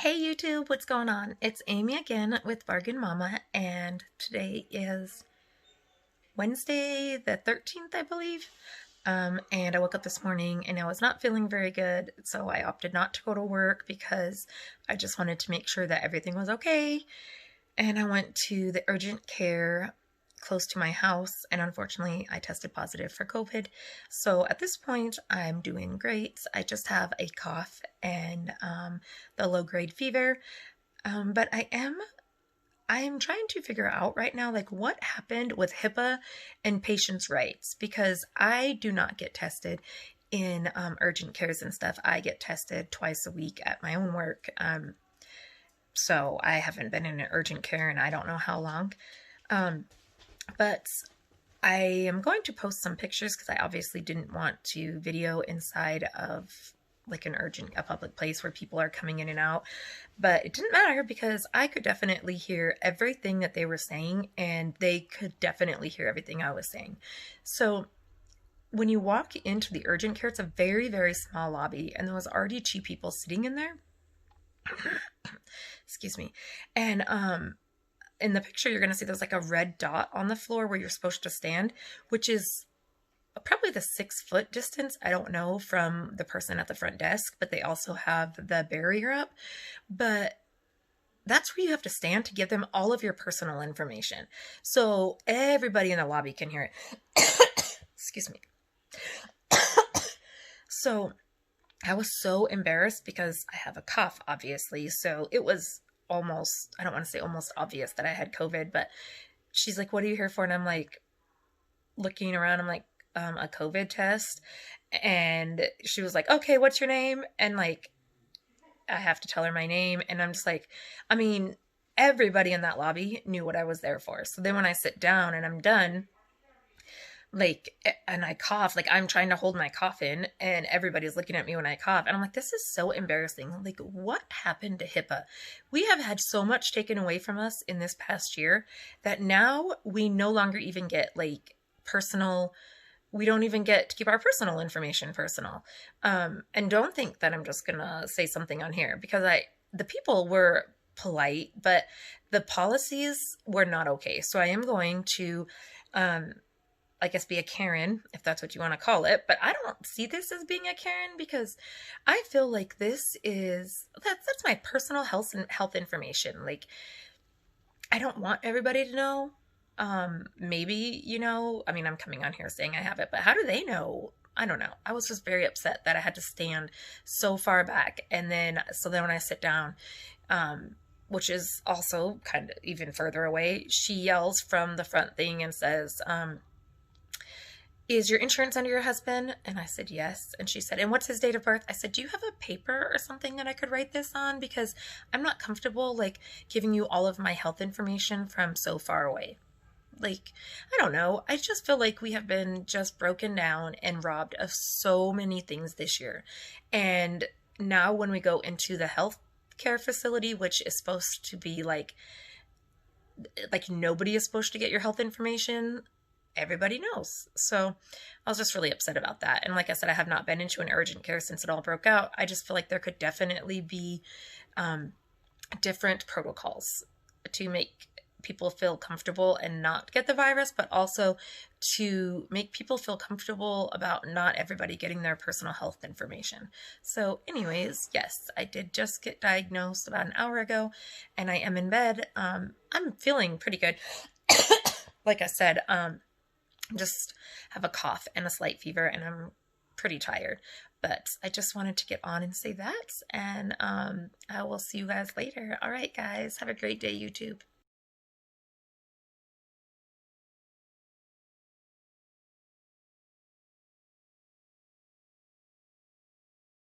Hey YouTube, what's going on? It's Amy again with Bargain Mama, and today is Wednesday the 13th, I believe. And I woke up this morning and I was not feeling very good, so I opted not to go to work because I just wanted to make sure that everything was okay. And I went to the urgent care close to my house, and unfortunately I tested positive for COVID. So at this point I'm doing great. I just have a cough and the low-grade fever, but I am trying to figure out right now, like, what happened with HIPAA and patients' rights, because I do not get tested in urgent cares and stuff. I get tested twice a week at my own work. So I haven't been in an urgent care in I don't know how long. But I am going to post some pictures because I obviously didn't want to video inside of like a public place where people are coming in and out. But it didn't matter because I could definitely hear everything that they were saying, and they could definitely hear everything I was saying. So when you walk into the urgent care, it's a very, very small lobby, and there was already two people sitting in there. Excuse me. And in the picture, you're going to see there's like a red dot on the floor where you're supposed to stand, which is probably the 6-foot distance. I don't know, from the person at the front desk, but they also have the barrier up. But that's where you have to stand to give them all of your personal information. So everybody in the lobby can hear it. Excuse me. So I was so embarrassed because I have a cough, obviously. So it was almost, I don't want to say almost obvious that I had COVID, but she's like, "What are you here for?" And I'm like, looking around, I'm like, a COVID test. And she was like, "Okay, what's your name?" And like, I have to tell her my name. And I'm just like, I mean, everybody in that lobby knew what I was there for. So then when I sit down and I'm done, like, and I cough, like, I'm trying to hold my cough in and everybody's looking at me when I cough, and I'm like, this is so embarrassing. Like, what happened to HIPAA? We have had so much taken away from us in this past year that now we no longer even get like personal, we don't even get to keep our personal information personal. And don't think that I'm just gonna say something on here, because the people were polite, but the policies were not okay. So I am going to I guess be a Karen, if that's what you want to call it. But I don't see this as being a Karen, because I feel like this is, that's my personal health information. Like, I don't want everybody to know. Maybe, I mean, I'm coming on here saying I have it, but how do they know? I don't know. I was just very upset that I had to stand so far back. And then, so then when I sit down, which is also kind of even further away, she yells from the front thing and says, "Is your insurance under your husband?" And I said, "Yes." And she said, "And what's his date of birth?" I said, "Do you have a paper or something that I could write this on? Because I'm not comfortable, like, giving you all of my health information from so far away." Like, I don't know. I just feel like we have been just broken down and robbed of so many things this year. And now when we go into the health care facility, which is supposed to be like nobody is supposed to get your health information, everybody knows. So I was just really upset about that. And like I said, I have not been into an urgent care since it all broke out. I just feel like there could definitely be different protocols to make people feel comfortable and not get the virus, but also to make people feel comfortable about not everybody getting their personal health information. So anyways, yes, I did just get diagnosed about an hour ago, and I am in bed. I'm feeling pretty good. Like I said, just have a cough and a slight fever, and I'm pretty tired. But I just wanted to get on and say that, and I will see you guys later. All right, guys, have a great day, YouTube.